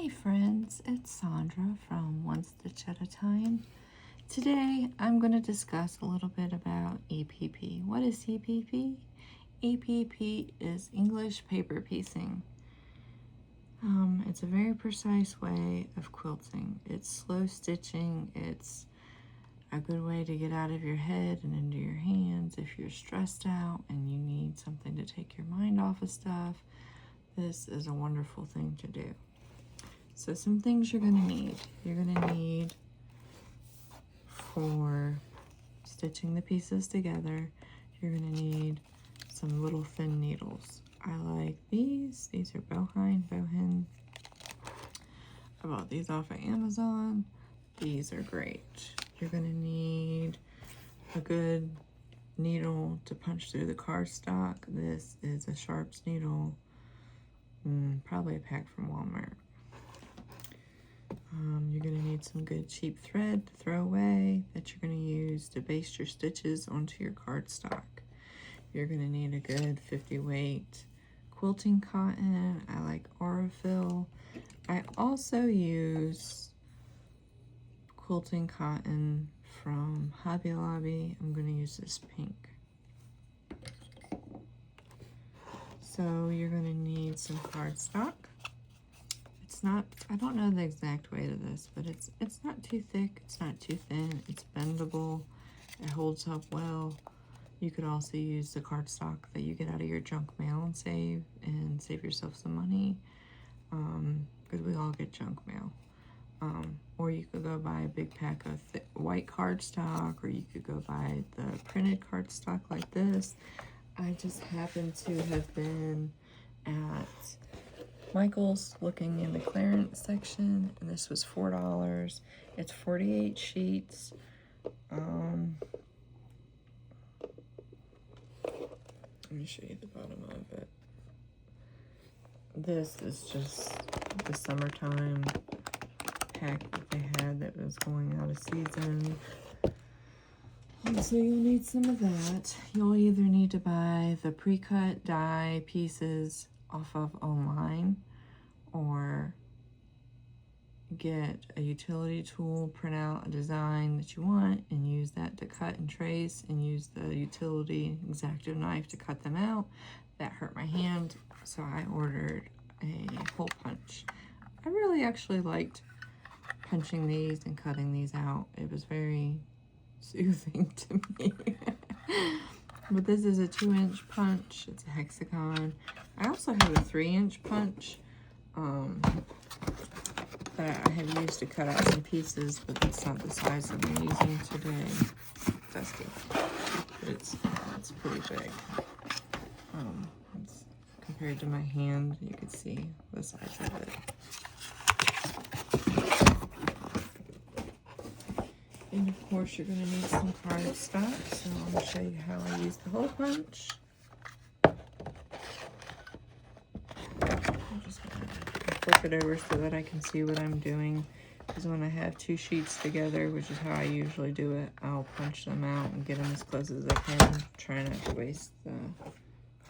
Hey friends, it's Sandra from One Stitch at a Time. Today I'm going to discuss a little bit about EPP. What is EPP? EPP is English paper piecing. It's a very precise way of quilting. It's slow stitching. It's a good way to get out of your head and into your hands if you're stressed out and you need something to take your mind off of stuff. This is a wonderful thing to do. So some things you're going to need. You're going to need, for stitching the pieces together, you're going to need some little thin needles. I like these. These are Bohin. I bought these off of Amazon. These are great. You're going to need a good needle to punch through the cardstock. This is a Sharps needle, probably a pack from Walmart. You're going to need some good cheap thread to throw away that you're going to use to baste your stitches onto your cardstock. You're going to need a good 50 weight quilting cotton. I like Aurifil. I also use quilting cotton from Hobby Lobby. I'm going to use this pink. So you're going to need some cardstock. I don't know the exact weight of this, but it's not too thick, it's not too thin, it's bendable, it holds up well. You could also use the cardstock that you get out of your junk mail and save yourself some money, because we all get junk mail. Or you could go buy a big pack of white cardstock, or you could go buy the printed cardstock like this. I just happened to have been at Michael's looking in the clearance section, and this was $4. It's 48 sheets. Let me show you the bottom of it. This is just the summertime pack that they had that was going out of season. And so you'll need some of that. You'll either need to buy the pre-cut die pieces off of online, or get a utility tool, print out a design that you want, and use that to cut and trace, and use the utility X-Acto knife to cut them out. That hurt my hand, so I ordered a hole punch. I really actually liked punching these and cutting these out. It was very soothing to me. But this is a 2-inch punch. It's a hexagon. I also have a 3-inch punch that I have used to cut out some pieces, but that's not the size that I'm using today. Dusty. But it's pretty big. Compared to my hand, you can see the size of it. And of course, you're going to need some cardstock, so I'm going to show you how I use the hole punch. I'm just going to flip it over so that I can see what I'm doing, because when I have two sheets together, which is how I usually do it, I'll punch them out and get them as close as I can, try not to waste the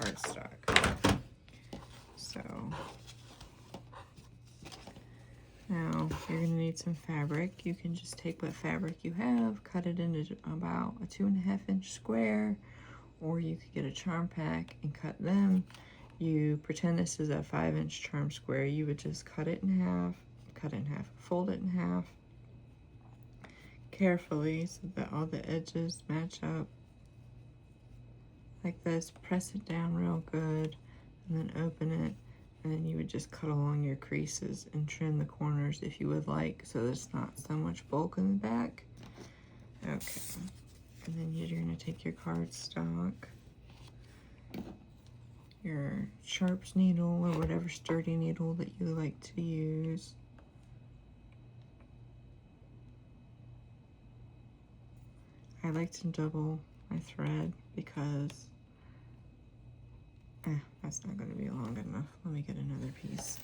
cardstock. So now you're going to need some fabric. You can just take what fabric you have, cut it into about a 2.5-inch square, or you could get a charm pack and cut them. You pretend this is a 5-inch charm square. You would just cut it in half, fold it in half carefully so that all the edges match up like this. Press it down real good and then open it. And then you would just cut along your creases and trim the corners if you would like, so there's not so much bulk in the back. Okay. And then you're going to take your cardstock, your Sharps needle, or whatever sturdy needle that you like to use. I like to double my thread because that's not going to be long enough. Let me get another piece.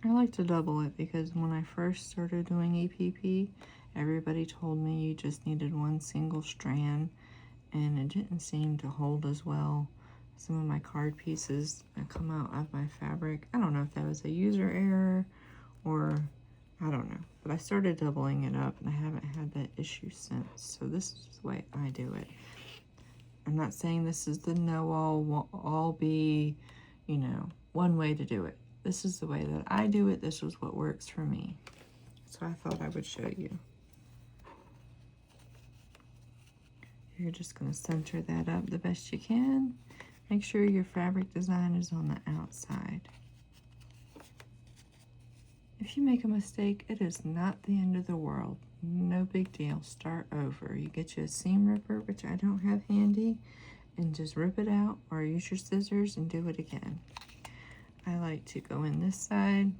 I I like to double it because when I first started doing EPP, everybody told me you just needed one single strand, and it didn't seem to hold as well. Some of my card pieces that come out of my fabric, I don't know if that was a user error or I don't know, but I started doubling it up and I haven't had that issue since. So this is the way I do it. I'm not saying this is the all be, you know, one way to do it. This is the way that I do it. This was what works for me. So I thought I would show you. You're just going to center that up the best you can. Make sure your fabric design is on the outside. If you make a mistake, it is not the end of the world. No big deal. Start over. You get you a seam ripper, which I don't have handy, and just rip it out, or use your scissors and do it again. I like to go in this side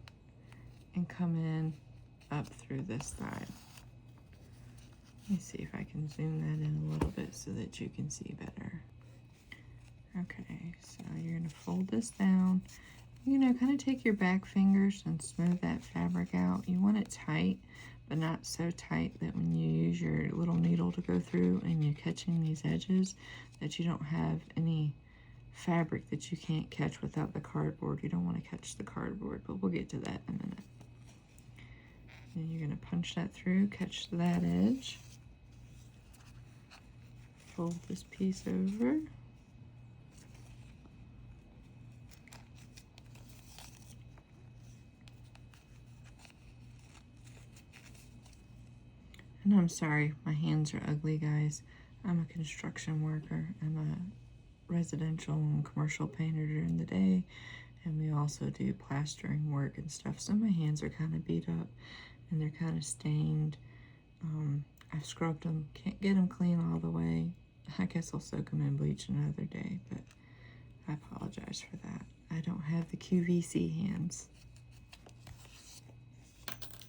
and come in up through this side. Let me see if I can zoom that in a little bit so that you can see better. Okay, so you're going to fold this down. You know, kind of take your back fingers and smooth that fabric out. You want it tight, but not so tight that when you use your little needle to go through and you're catching these edges, that you don't have any fabric that you can't catch without the cardboard. You don't want to catch the cardboard, but we'll get to that in a minute. And you're going to punch that through, catch that edge. Fold this piece over. And I'm sorry, my hands are ugly, guys. I'm a construction worker. I'm a residential and commercial painter during the day, and we also do plastering work and stuff. So my hands are kind of beat up, and they're kind of stained. I've scrubbed them, can't get them clean all the way. I guess I'll soak them in bleach another day, but I apologize for that. I don't have the QVC hands.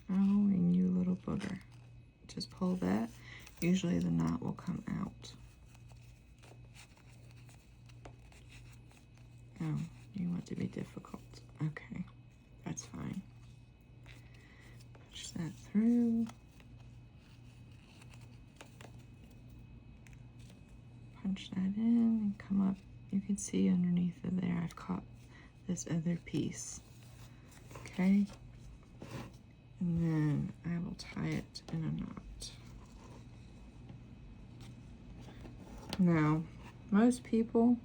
Oh, and you little booger. Just pull that. Usually the knot will come out. Oh, you want to be difficult. Okay, that's fine. Push that through. Punch that in and come up. You can see underneath of there I've caught this other piece. Okay? And then I will tie it in a knot. Now, most people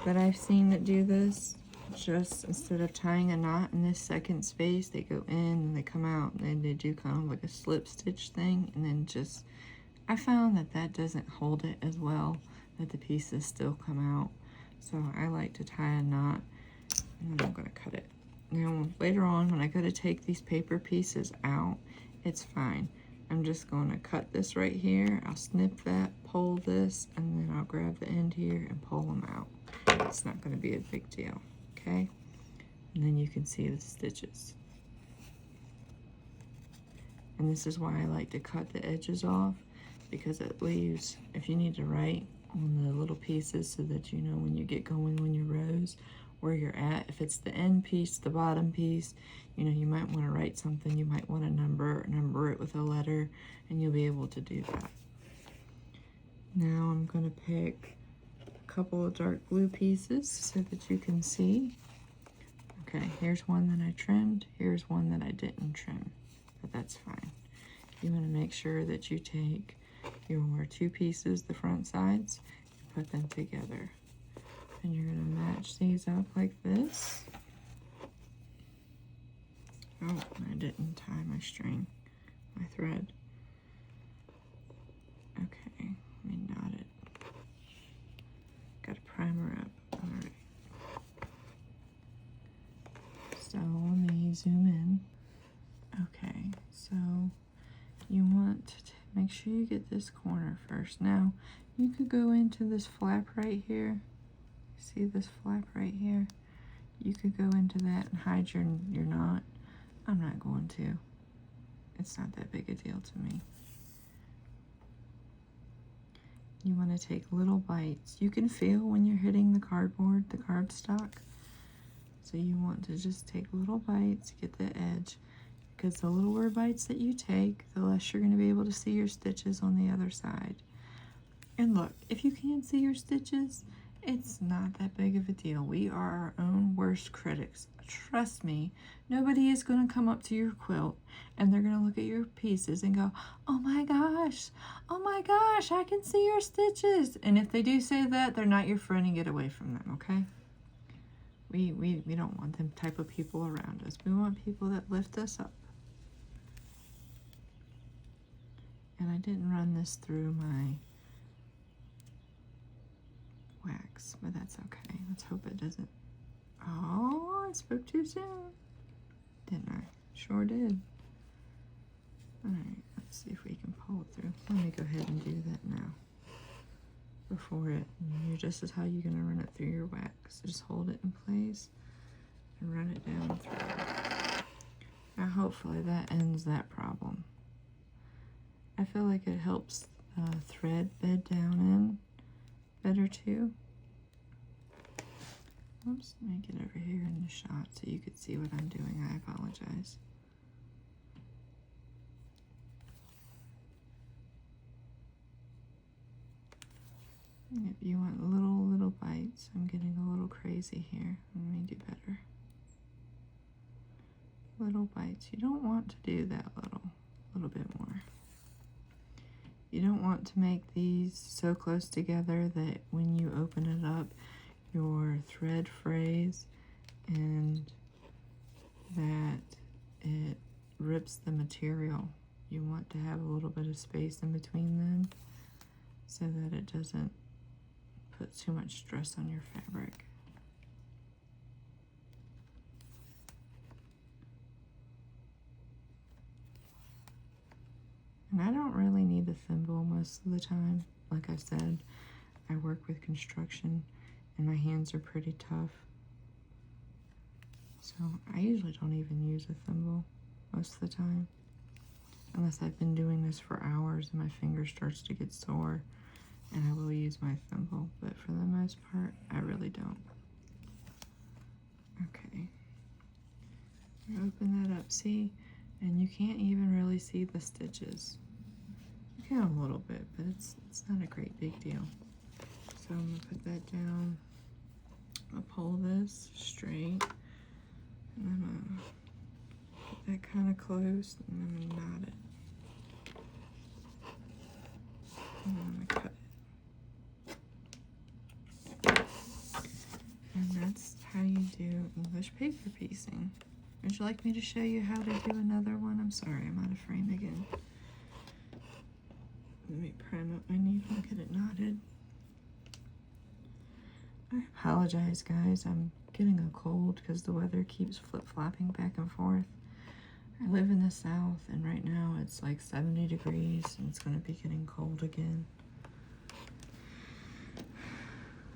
that I've seen that do this, just instead of tying a knot in this second space, they go in and they come out and then they do kind of like a slip stitch thing, and then just, I found that that doesn't hold it as well, that the pieces still come out. So I like to tie a knot, and then I'm going to cut it. Now, later on, when I go to take these paper pieces out, it's fine. I'm just going to cut this right here. I'll snip that, pull this, and then I'll grab the end here and pull them out. It's not going to be a big deal, okay? And then you can see the stitches. And this is why I like to cut the edges off, because it leaves, if you need to write on the little pieces so that you know when you get going on your rows where you're at. If it's the end piece, the bottom piece, you know, you might want to write something, you might want to number it with a letter, and you'll be able to do that. Now I'm going to pick a couple of dark blue pieces so that you can see. Okay, here's one that I trimmed, here's one that I didn't trim, but that's fine. You want to make sure that you take your two pieces, the front sides, and put them together. And you're going to match these up like this. Oh, I didn't tie my string, my thread. Okay, let me knot it. Got to primer up. All right. So let me zoom in. Okay, so you want to make sure you get this corner first. Now, you could go into this flap right here. See this flap right here? You could go into that and hide your knot. I'm not going to. It's not that big a deal to me. You want to take little bites. You can feel when you're hitting the cardboard, the cardstock. So you want to just take little bites, get the edge, because the littler bites that you take, the less you're going to be able to see your stitches on the other side. And look, if you can't see your stitches, it's not that big of a deal. We are our own worst critics. Trust me, nobody is going to come up to your quilt and they're going to look at your pieces and go, oh my gosh, I can see your stitches. And if they do say that, they're not your friend and get away from them, okay? We don't want them type of people around us. We want people that lift us up. And I didn't run this through my wax, but that's okay. Let's hope it doesn't. Oh, I spoke too soon, didn't I? Sure did. All right, let's see if we can pull it through. Let me go ahead and do that now. Before it, this is how you're gonna run it through your wax. Just hold it in place and run it down through. Now, hopefully that ends that problem. I feel like it helps thread bed down in better too. Oops, let me get over here in the shot so you could see what I'm doing. I apologize. If you want little bites, I'm getting a little crazy here. Let me do better. Little bites. You don't want to do that little bit more. You don't want to make these so close together that when you open it up, your thread frays and that it rips the material. You want to have a little bit of space in between them so that it doesn't put too much stress on your fabric. And I don't really need a thimble most of the time. Like I said, I work with construction and my hands are pretty tough. So I usually don't even use a thimble most of the time. Unless I've been doing this for hours and my finger starts to get sore, and I will use my thimble. But for the most part, I really don't. Okay. Open that up, see? And you can't even really see the stitches. You can a little bit, but it's not a great big deal. So I'm gonna put that down. I'll pull this straight, and I'm gonna put that kind of close, and I'm gonna knot it. And I'm gonna cut it. And that's how you do English paper piecing. Would you like me to show you how to do another one? I'm sorry, I'm out of frame again. Let me prime up my needle and get it knotted. I apologize, guys. I'm getting a cold because the weather keeps flip-flopping back and forth. I live in the south, and right now it's like 70 degrees, and it's going to be getting cold again.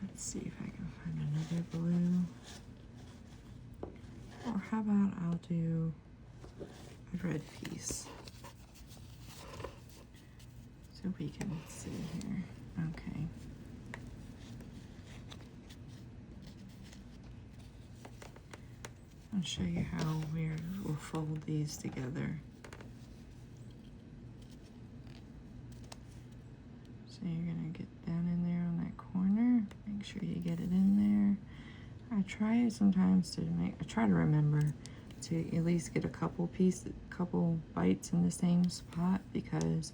Let's see if I can find another blue. Or how about I'll do a red piece so we can see here. Okay. I'll show you how we'll fold these together. So you're gonna get down in there on that corner. Make sure you get it in there. I try sometimes to try to remember to at least get a couple bites in the same spot, because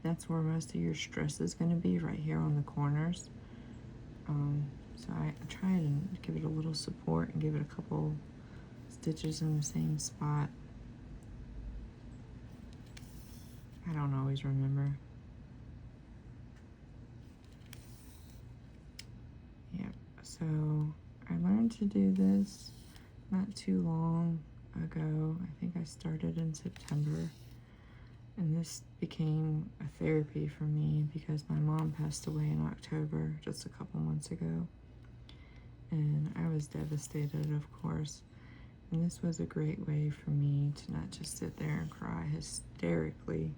that's where most of your stress is going to be, right here on the corners. So I try to give it a little support and give it a couple stitches in the same spot. I don't always remember. Yep, so I learned to do this not too long ago. I think I started in September, and this became a therapy for me because my mom passed away in October, just a couple months ago, and I was devastated, of course. And this was a great way for me to not just sit there and cry hysterically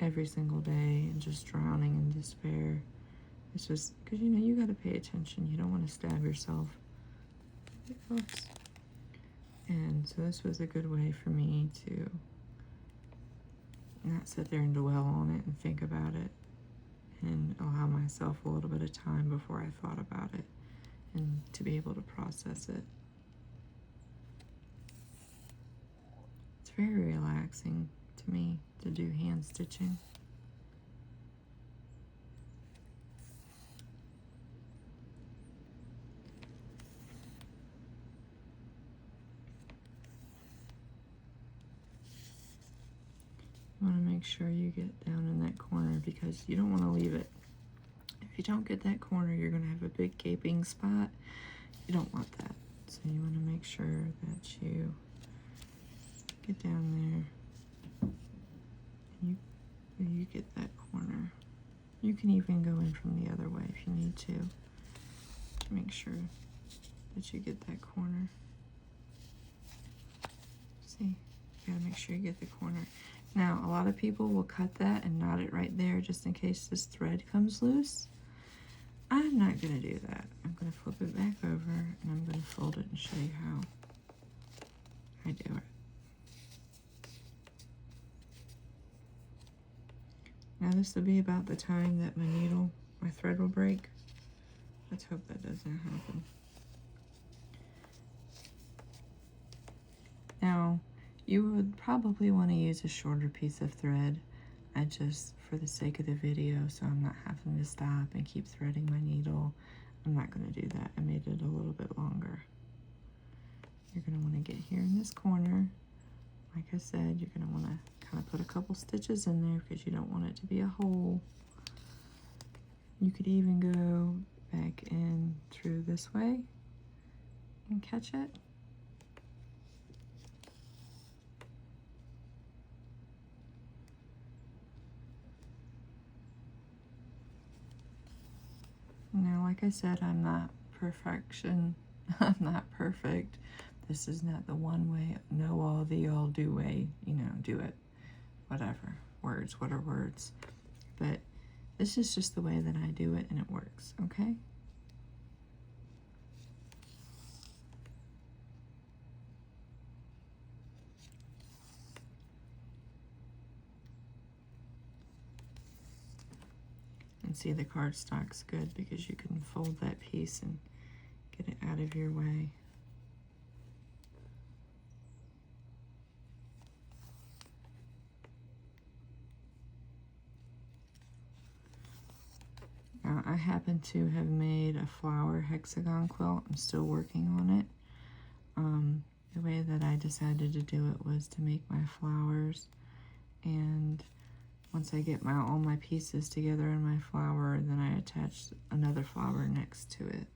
every single day and just drowning in despair. It's just because, you know, you got to pay attention. You don't want to stab yourself. Oops. And so this was a good way for me to not sit there and dwell on it and think about it, and allow myself a little bit of time before I thought about it, and to be able to process it. It's very relaxing to me to do hand stitching. You want to make sure you get down in that corner because you don't want to leave it. If you don't get that corner, you're going to have a big gaping spot. You don't want that. So you want to make sure that you get down there and you get that corner. You can even go in from the other way if you need to make sure that you get that corner. See, you gotta make sure you get the corner. Now, a lot of people will cut that and knot it right there just in case this thread comes loose. I'm not gonna do that. I'm gonna flip it back over and I'm gonna fold it and show you how I do it. Now this will be about the time that my thread will break. Let's hope that doesn't happen. Now, you would probably want to use a shorter piece of thread. I just, for the sake of the video, so I'm not having to stop and keep threading my needle, I'm not going to do that. I made it a little bit longer. You're going to want to get here in this corner. Like I said, you're going to want to kind of put a couple stitches in there because you don't want it to be a hole. You could even go back in through this way and catch it. Now, like I said, I'm not perfection. I'm not perfect. This is not the one way, know all, the all, do way, you know, do it. Whatever. Words, what are words? But this is just the way that I do it and it works, okay? And see, the cardstock's good because you can fold that piece and get it out of your way. Now, I happen to have made a flower hexagon quilt. I'm still working on it. The way that I decided to do it was to make my flowers, and once I get all my pieces together in my flower, then I attach another flower next to it.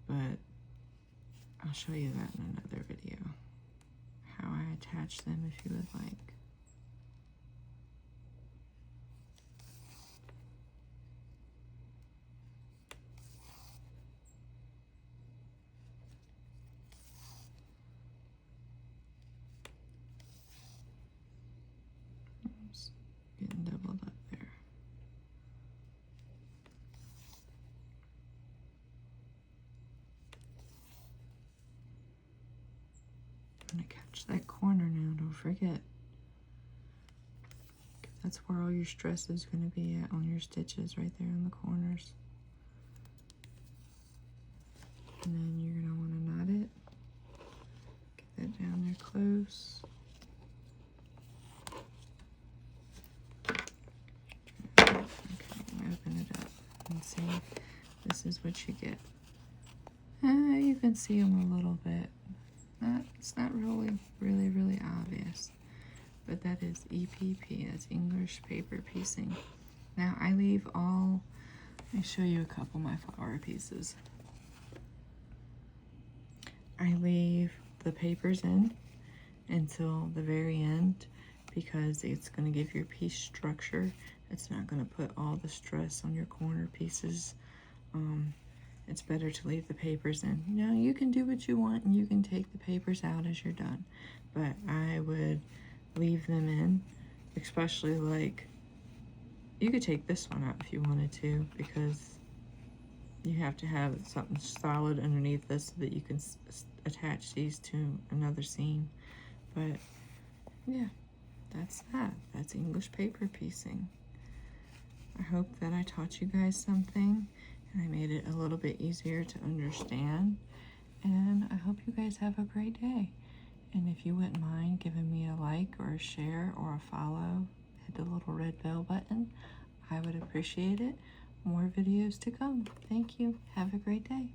But I'll show you that in another video, how I attach them if you would like. Oops, getting doubled up there. I'm gonna catch that corner now, don't forget. That's where all your stress is gonna be at, on your stitches, right there in the corners. And then you're gonna wanna knot it. Get that down there close. Okay, open it up and see. This is what you get. You can see them a little bit. It's not really obvious, but that is EPP. That's English paper piecing. Now I leave all. Let me show you a couple of my flower pieces. I leave the papers in until the very end because it's going to give your piece structure. It's not going to put all the stress on your corner pieces. It's better to leave the papers in. Now, you can do what you want and you can take the papers out as you're done, but I would leave them in, especially like, you could take this one out if you wanted to, because You have to have something solid underneath this so that you can attach these to another seam. But yeah, that's that. That's English paper piecing. I hope that I taught you guys something and I made it a little bit easier to understand. And I hope you guys have a great day. And if you wouldn't mind giving me a like or a share or a follow, hit the little red bell button. I would appreciate it. More videos to come. Thank you. Have a great day.